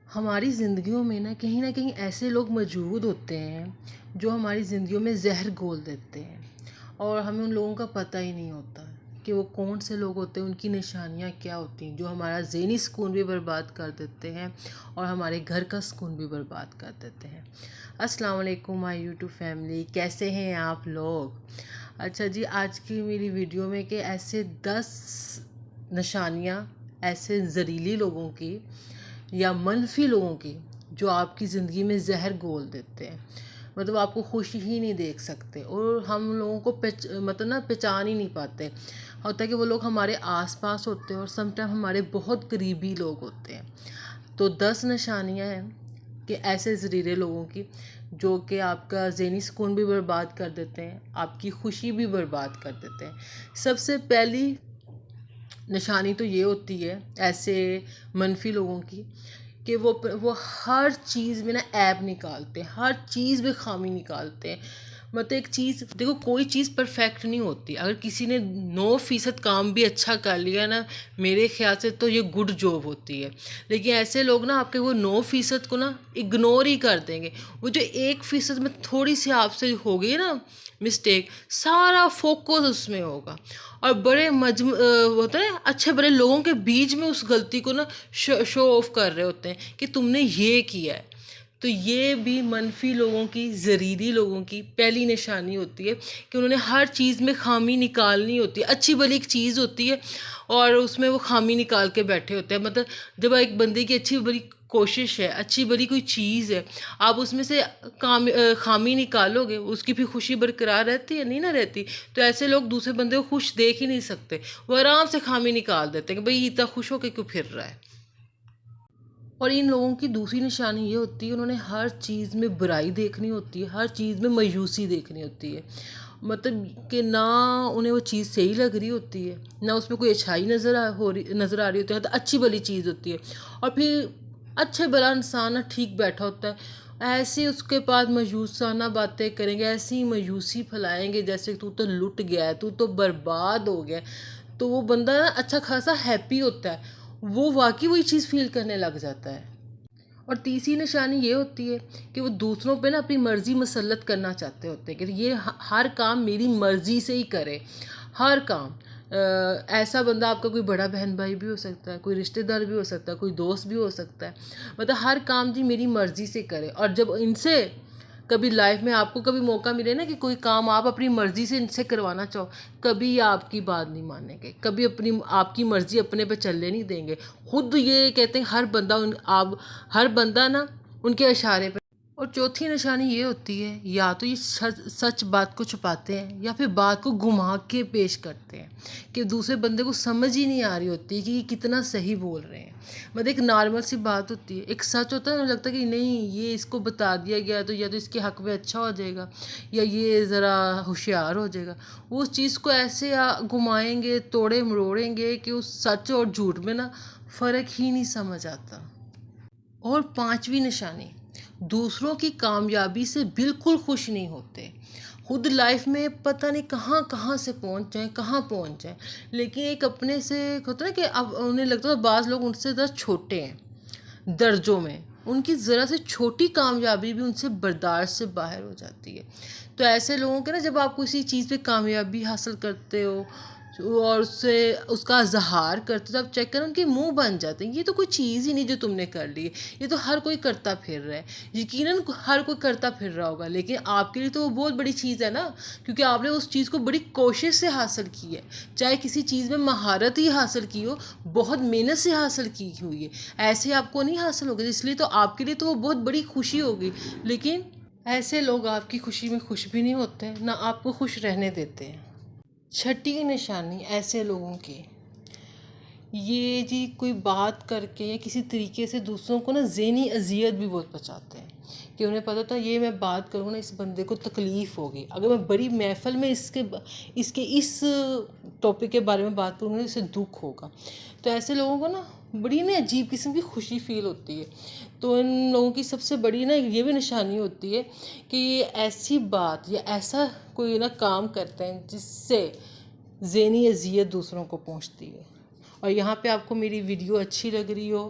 ہماری زندگیوں میں نہ کہیں ایسے لوگ موجود ہوتے ہیں جو ہماری زندگیوں میں زہر گھول دیتے ہیں اور ہمیں ان لوگوں کا پتہ ہی نہیں ہوتا کہ وہ کون سے لوگ ہوتے ہیں، ان کی نشانیاں کیا ہوتی ہیں، جو ہمارا ذہنی سکون بھی برباد کر دیتے ہیں اور ہمارے گھر کا سکون بھی برباد کر دیتے ہیں۔ السلام علیکم مائی یوٹیوب فیملی، کیسے ہیں آپ لوگ؟ اچھا جی، آج کی میری ویڈیو میں کہ ایسے 10 نشانیاں ایسے زہریلی لوگوں کی یا منفی لوگوں کی جو آپ کی زندگی میں زہر گھول دیتے ہیں، مطلب آپ کو خوشی ہی نہیں دیکھ سکتے اور ہم لوگوں کو پہچان ہی نہیں پاتے۔ ہوتا ہے کہ وہ لوگ ہمارے آس پاس ہوتے ہیں اور سم ٹائم ہمارے بہت قریبی لوگ ہوتے ہیں۔ تو 10 نشانیاں ہیں کہ ایسے زہریلے لوگوں کی جو کہ آپ کا ذہنی سکون بھی برباد کر دیتے ہیں، آپ کی خوشی بھی برباد کر دیتے ہیں۔ سب سے پہلی نشانی تو یہ ہوتی ہے ایسے منفی لوگوں کی کہ وہ ہر چیز میں عیب نکالتے ہیں، ہر چیز میں خامی نکالتے ہیں۔ مطلب ایک چیز دیکھو، کوئی چیز پرفیکٹ نہیں ہوتی۔ اگر کسی نے 9% کام بھی اچھا کر لیا نا، میرے خیال سے تو یہ گڈ جاب ہوتی ہے۔ لیکن ایسے لوگ نا آپ کے وہ 9% کو نا اگنور ہی کر دیں گے۔ وہ جو 1% میں تھوڑی سی آپ سے ہوگی نا مسٹیک، سارا فوکس اس میں ہوگا اور بڑے ہوتے ہیں اچھے بڑے لوگوں کے بیچ میں اس غلطی کو نا شو آف کر رہے ہوتے ہیں کہ تم نے یہ کیا ہے۔ تو یہ بھی منفی لوگوں کی، زہریلی لوگوں کی پہلی نشانی ہوتی ہے کہ انہوں نے ہر چیز میں خامی نکالنی ہوتی ہے۔ اچھی بھلی ایک چیز ہوتی ہے اور اس میں وہ خامی نکال کے بیٹھے ہوتے ہیں۔ مطلب جب ایک بندے کی اچھی بڑی کوشش ہے، اچھی بڑی کوئی چیز ہے، آپ اس میں سے خامی نکالو گے، اس کی بھی خوشی برقرار رہتی ہے نہیں نہ رہتی۔ تو ایسے لوگ دوسرے بندے کو خوش دیکھ ہی نہیں سکتے، وہ آرام سے خامی نکال دیتے ہیں کہ بھئی اتنا خوش ہو کے کیوں پھر رہا ہے۔ اور ان لوگوں کی دوسری نشانی یہ ہوتی ہے، انہوں نے ہر چیز میں برائی دیکھنی ہوتی ہے، ہر چیز میں مایوسی دیکھنی ہوتی ہے۔ مطلب کہ نہ انہیں وہ چیز صحیح لگ رہی ہوتی ہے، نہ اس میں کوئی اچھائی نظر آ رہی ہوتی ہے، تو اچھی بلی چیز ہوتی ہے اور پھر اچھے بلا انسان ٹھیک بیٹھا ہوتا ہے، ایسی اس کے پاس مایوسانہ باتیں کریں گے، ایسی مایوسی پھیلائیں گے جیسے تو لٹ گیا ہے، تو برباد ہو گیا ہے۔ تو وہ بندہ اچھا خاصا ہیپی ہوتا ہے، وہ واقعی وہی چیز فیل کرنے لگ جاتا ہے۔ اور تیسری نشانی یہ ہوتی ہے کہ وہ دوسروں پہ نا اپنی مرضی مسلط کرنا چاہتے ہوتے ہیں کہ یہ ہر کام میری مرضی سے ہی کرے، ہر کام۔ ایسا بندہ آپ کا کوئی بڑا بہن بھائی بھی ہو سکتا ہے، کوئی رشتہ دار بھی ہو سکتا ہے، کوئی دوست بھی ہو سکتا ہے۔ مطلب ہر کام جی میری مرضی سے کرے، اور جب ان سے کبھی لائف میں آپ کو کبھی موقع ملے نا کہ کوئی کام آپ اپنی مرضی سے ان سے کروانا چاہو، کبھی یہ آپ کی بات نہیں مانیں گے، کبھی آپ کی مرضی اپنے پہ چلنے نہیں دیں گے۔ خود یہ کہتے ہیں ہر بندہ نا ان کے اشارے پہ۔ اور چوتھی نشانی یہ ہوتی ہے، یا تو یہ سچ بات کو چھپاتے ہیں یا پھر بات کو گھما کے پیش کرتے ہیں کہ دوسرے بندے کو سمجھ ہی نہیں آ رہی ہوتی کہ یہ کتنا صحیح بول رہے ہیں۔ مطلب ایک نارمل سی بات ہوتی ہے، ایک سچ ہوتا ہے نا، لگتا ہے کہ نہیں یہ اس کو بتا دیا گیا تو یا تو اس کے حق میں اچھا ہو جائے گا یا یہ ذرا ہوشیار ہو جائے گا۔ وہ اس چیز کو ایسے گھمائیں گے، توڑے مروڑیں گے کہ اس سچ اور جھوٹ میں نا فرق ہی نہیں سمجھ آتا۔ اور پانچویں نشانی، دوسروں کی کامیابی سے بالکل خوش نہیں ہوتے۔ خود لائف میں پتہ نہیں کہاں سے پہنچ جائیں، لیکن ایک اپنے سے ہوتا ہے کہ اب انہیں لگتا ہے بعض لوگ ان سے ذرا چھوٹے ہیں درجوں میں، ان کی ذرا سے چھوٹی کامیابی بھی ان سے برداشت سے باہر ہو جاتی ہے۔ تو ایسے لوگوں کے نا جب آپ کسی چیز پہ کامیابی حاصل کرتے ہو اور اس کا اظہار کرتے ہو، تو آپ چیک کریں ان کے منہ بن جاتے ہیں، یہ تو کوئی چیز ہی نہیں جو تم نے کر لی ہے، یہ تو ہر کوئی کرتا پھر رہا ہے۔ یقیناً ہر کوئی کرتا پھر رہا ہوگا، لیکن آپ کے لیے تو وہ بہت بڑی چیز ہے نا، کیونکہ آپ نے اس چیز کو بڑی کوشش سے حاصل کی ہے، چاہے کسی چیز میں مہارت ہی حاصل کی ہو، بہت محنت سے حاصل کی ہوئی ہے، ایسے آپ کو نہیں حاصل ہوگی، اس لیے تو آپ کے لیے تو وہ بہت بڑی خوشی ہوگی۔ لیکن ایسے لوگ آپ کی خوشی میں خوش بھی نہیں ہوتے، نہ آپ کو خوش رہنے دیتے ہیں۔ چھٹی نشانی ایسے لوگوں کی، یہ جی کوئی بات کر کے یا کسی طریقے سے دوسروں کو نا ذہنی اذیت بھی بہت پہنچاتے ہیں کہ انہیں پتہ تھا یہ میں بات کروں نا اس بندے کو تکلیف ہوگی، اگر میں بڑی محفل میں اس ٹاپک کے بارے میں بات کروں گا اسے دکھ ہوگا۔ تو ایسے لوگوں کو نا بڑی نا عجیب قسم کی خوشی فیل ہوتی ہے۔ تو ان لوگوں کی سب سے بڑی نا یہ بھی نشانی ہوتی ہے کہ یہ ایسی بات یا ایسا کوئی نا کام کرتے ہیں جس سے ذہنی اذیت دوسروں کو پہنچتی ہے۔ اور یہاں پہ آپ کو میری ویڈیو اچھی لگ رہی ہو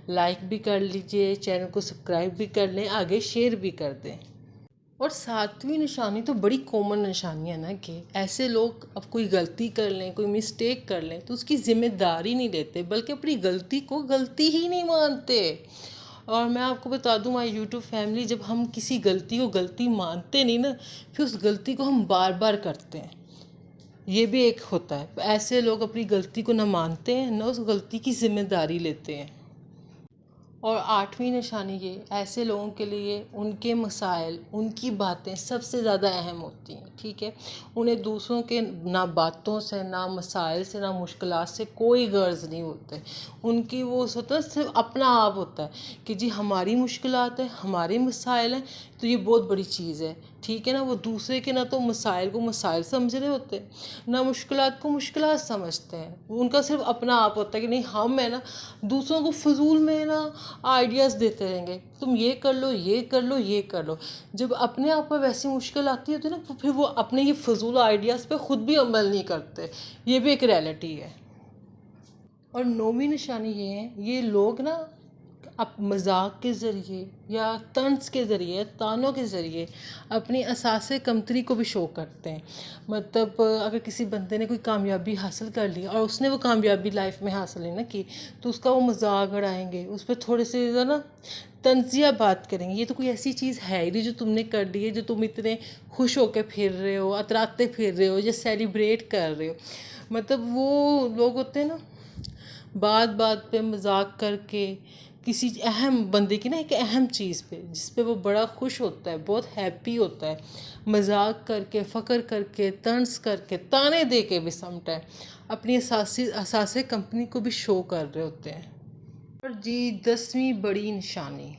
لائک بھی کر لیجئے، چینل کو سبسکرائب بھی کر لیں، آگے شیئر بھی کر دیں۔ اور ساتویں نشانی تو بڑی کامن نشانی ہے نا، کہ ایسے لوگ اب کوئی غلطی کر لیں، کوئی مسٹیک کر لیں تو اس کی ذمہ داری نہیں لیتے، بلکہ اپنی غلطی کو غلطی ہی نہیں مانتے۔ اور میں آپ کو بتا دوں ہماری یوٹیوب فیملی، جب ہم کسی غلطی کو غلطی مانتے نہیں نا، پھر اس غلطی کو ہم بار بار کرتے ہیں، یہ بھی ایک ہوتا ہے۔ ایسے لوگ اپنی غلطی کو نہ مانتے ہیں، نہ اس غلطی کی ذمہ داری لیتے ہیں۔ اور آٹھویں نشانی یہ، ایسے لوگوں کے لیے ان کے مسائل، ان کی باتیں سب سے زیادہ اہم ہوتی ہیں، ٹھیک ہے؟ انہیں دوسروں کے نہ باتوں سے، نہ مسائل سے، نہ مشکلات سے کوئی غرض نہیں ہوتے۔ ان کی وہ ہوتا ہے صرف اپنا آپ ہوتا ہے کہ جی ہماری مشکلات ہیں، ہمارے مسائل ہیں تو یہ بہت بڑی چیز ہے، ٹھیک ہے نا؟ وہ دوسرے کے نہ تو مسائل کو مسائل سمجھ رہے ہوتے ہیں، نہ مشکلات کو مشکلات سمجھتے ہیں۔ ان کا صرف اپنا آپ ہوتا ہے کہ نہیں، ہم ہے نا دوسروں کو فضول میں نا آئیڈیاز دیتے رہیں گے، تم یہ کر لو، یہ کر لو، یہ کر لو۔ جب اپنے آپ پر ویسی مشکل آتی ہوتی ہے نا، تو پھر وہ اپنے یہ فضول آئیڈیاز پہ خود بھی عمل نہیں کرتے، یہ بھی ایک ریئلٹی ہے۔ اور نویں نشانی یہ ہے، یہ لوگ نا اب مذاق کے ذریعے یا طنز کے ذریعے، تانوں کے ذریعے اپنی اساس کمتری کو بھی شو کرتے ہیں۔ مطلب اگر کسی بندے نے کوئی کامیابی حاصل کر لی اور اس نے وہ کامیابی لائف میں حاصل نہیں نہ کی، تو اس کا وہ مذاق اڑائیں گے، اس پہ تھوڑے سے نا طنزیہ بات کریں گے، یہ تو کوئی ایسی چیز ہے ہی نہیں جو تم نے کر لی ہے، جو تم اتنے خوش ہو کے پھر رہے ہو، اتراتے پھر رہے ہو یا سیلیبریٹ کر رہے ہو۔ مطلب وہ لوگ ہوتے ہیں نا، بات بات پہ مذاق کر کے کسی اہم بندے کی نا ایک اہم چیز پہ، جس پہ وہ بڑا خوش ہوتا ہے، بہت ہیپی ہوتا ہے، مذاق کر کے، فخر کر کے، طنز کر کے، تانے دے کے بھی سم ٹائم اپنی اساس کمپنی کو بھی شو کر رہے ہوتے ہیں۔ اور جی 10ویں بڑی نشانی،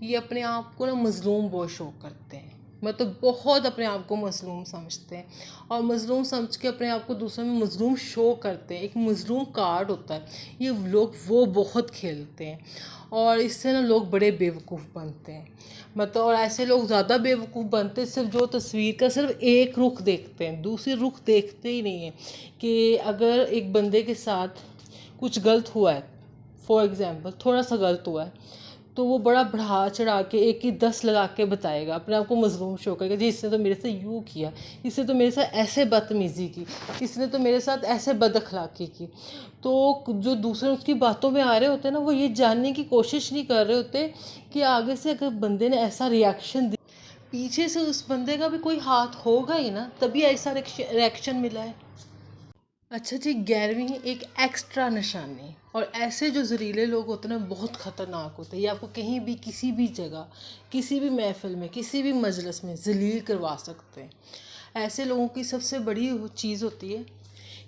یہ اپنے آپ کو نا مظلوم بہت شو کرتے ہیں، مطلب بہت اپنے آپ کو مظلوم سمجھتے ہیں، اور مظلوم سمجھ کے اپنے آپ کو دوسروں میں مظلوم شو کرتے ہیں۔ ایک مظلوم کارڈ ہوتا ہے، یہ لوگ وہ بہت کھیلتے ہیں، اور اس سے نا لوگ بڑے بیوقوف بنتے ہیں۔ مطلب اور ایسے لوگ زیادہ بیوقوف بنتے ہیں، صرف جو تصویر کا صرف ایک رخ دیکھتے ہیں، دوسری رخ دیکھتے ہی نہیں ہیں۔ کہ اگر ایک بندے کے ساتھ کچھ غلط ہوا ہے، فار ایگزامپل تھوڑا سا غلط ہوا ہے، تو وہ بڑا بڑھا چڑھا کے ایک کی 10 لگا کے بتائے گا، اپنے آپ کو مظلوم شو کرے گا، جی اس نے تو میرے سے یوں کیا، اس نے تو میرے ساتھ ایسے بدتمیزی کی، اس نے تو میرے ساتھ ایسے بد اخلاقی کی۔ تو جو دوسرے اس کی باتوں میں آ رہے ہوتے ہیں نا، وہ یہ جاننے کی کوشش نہیں کر رہے ہوتے کہ آگے سے اگر بندے نے ایسا ریاکشن دی، پیچھے سے اس بندے کا بھی کوئی ہاتھ ہوگا ہی نا، تبھی ایسا ریاکشن ملا ہے۔ اچھا جی 11ویں ایک ایکسٹرا نشانی، اور ایسے جو زہریلے لوگ ہوتے ہیں نا بہت خطرناک ہوتے ہیں، یہ آپ کو کہیں بھی، کسی بھی جگہ، کسی بھی محفل میں، کسی بھی مجلس میں ذلیل کروا سکتے ہیں۔ ایسے لوگوں کی سب سے بڑی چیز ہوتی ہے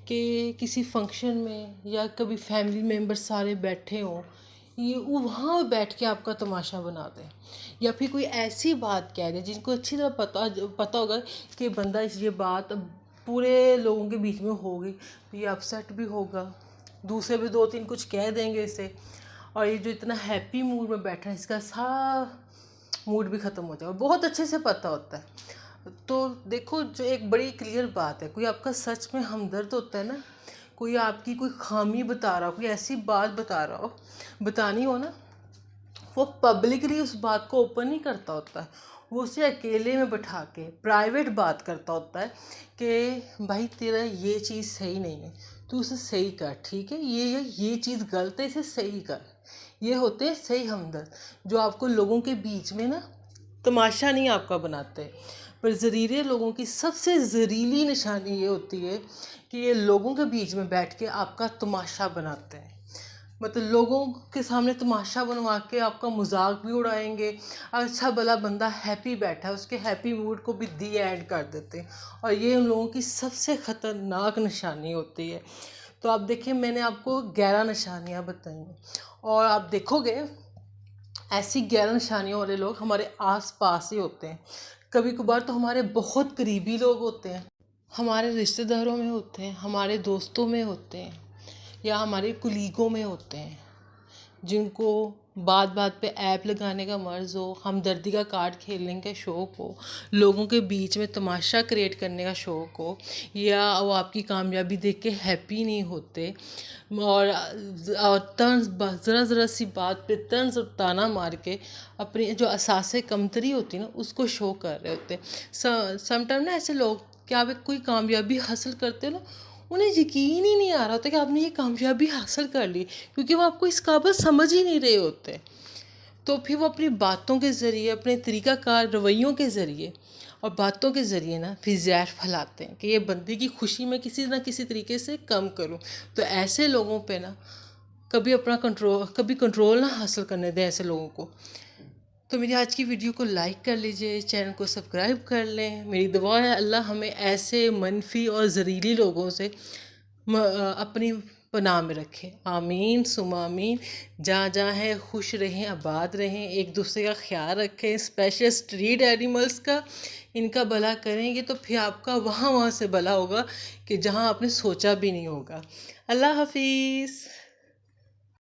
کہ کسی فنکشن میں یا کبھی فیملی ممبر سارے بیٹھے ہوں، یہ وہاں بیٹھ کے آپ کا تماشا بنا دیں، یا پھر کوئی ایسی بات کہہ دیں جن کو اچھی طرح پتہ ہوگا کہ بندہ یہ بات پورے لوگوں کے بیچ میں ہوگی، تو یہ اپسیٹ بھی ہوگا، دوسرے بھی 2-3 کچھ کہہ دیں گے اسے، اور یہ جو اتنا ہیپی موڈ میں بیٹھا ہے اس کا سارا موڈ بھی ختم ہو جائے گا، بہت اچھے سے پتہ ہوتا ہے۔ تو دیکھو جو ایک بڑی کلیئر بات ہے، کوئی آپ کا سچ میں ہمدرد ہوتا ہے نا، کوئی آپ کی کوئی خامی بتا رہا ہو، کوئی ایسی بات بتا رہا ہو، بتانی ہو نا، وہ پبلکلی اس بات کو اوپن نہیں کرتا ہوتا ہے، وہ اسے اکیلے میں بٹھا کے پرائیویٹ بات کرتا ہوتا ہے کہ بھائی تیرا یہ چیز صحیح نہیں ہے، تو اسے صحیح کر، ٹھیک ہے، یہ چیز غلط ہے، اسے صحیح کر۔ یہ ہوتے ہیں صحیح ہمدرد، جو آپ کو لوگوں کے بیچ میں نا تماشا نہیں آپ کا بناتے۔ پر زہریلے لوگوں کی سب سے زہریلی نشانی یہ ہوتی ہے کہ یہ لوگوں کے بیچ میں بیٹھ کے آپ کا تماشا بناتے ہیں، مطلب لوگوں کے سامنے تماشا بنوا کے آپ کا مذاق بھی اڑائیں گے، اچھا بھلا بندہ ہیپی بیٹھا ہے اس کے ہیپی موڈ کو بھی دی اینڈ کر دیتے ہیں، اور یہ ان لوگوں کی سب سے خطرناک نشانی ہوتی ہے۔ تو آپ دیکھیں میں نے آپ کو 11 نشانیاں بتائیں گے، اور آپ دیکھو گے ایسی 11 نشانیوں والے لوگ ہمارے آس پاس ہی ہوتے ہیں، کبھی کبھار تو ہمارے بہت قریبی لوگ ہوتے ہیں، ہمارے رشتہ داروں میں ہوتے ہیں، ہمارے دوستوں میں ہوتے ہیں، یا ہمارے کلیگوں میں ہوتے ہیں، جن کو بات بات پہ ایپ لگانے کا مرض ہو، ہمدردی کا کارڈ کھیلنے کا شوق ہو، لوگوں کے بیچ میں تماشا کریٹ کرنے کا شوق ہو، یا وہ آپ کی کامیابی دیکھ کے ہیپی نہیں ہوتے، اور طنز ذرا سی بات پہ طنز اور طعنہ مار کے اپنی جو اساس کمتری ہوتی ہے نا اس کو شو کر رہے ہوتے ہیں۔ سم ٹائم نا ایسے لوگ کہ آپ ایک کوئی کامیابی حاصل کرتے ہو نا، انہیں یقین ہی نہیں آ رہا ہوتا کہ آپ نے یہ کامیابی حاصل کر لی، کیونکہ وہ آپ کو اس قابل سمجھ ہی نہیں رہے ہوتے۔ تو پھر وہ اپنی باتوں کے ذریعے، اپنے طریقہ کار رویوں کے ذریعے اور باتوں کے ذریعے نا پھر زہر پھیلاتے ہیں کہ یہ بندے کی خوشی میں کسی نہ کسی طریقے سے کم کروں۔ تو ایسے لوگوں پہ نا کبھی کنٹرول نہ حاصل کرنے دیں ایسے لوگوں کو۔ تو میری آج کی ویڈیو کو لائک کر لیجئے، چینل کو سبسکرائب کر لیں۔ میری دعا ہے اللہ ہمیں ایسے منفی اور زہریلی لوگوں سے اپنی پناہ میں رکھے، آمین ثم آمین۔ جہاں جہاں ہیں خوش رہیں، آباد رہیں، ایک دوسرے کا خیال رکھیں، اسپیشل اسٹریٹ اینیملز کا، ان کا بھلا کریں گے تو پھر آپ کا وہاں سے بھلا ہوگا کہ جہاں آپ نے سوچا بھی نہیں ہوگا۔ اللہ حافظ۔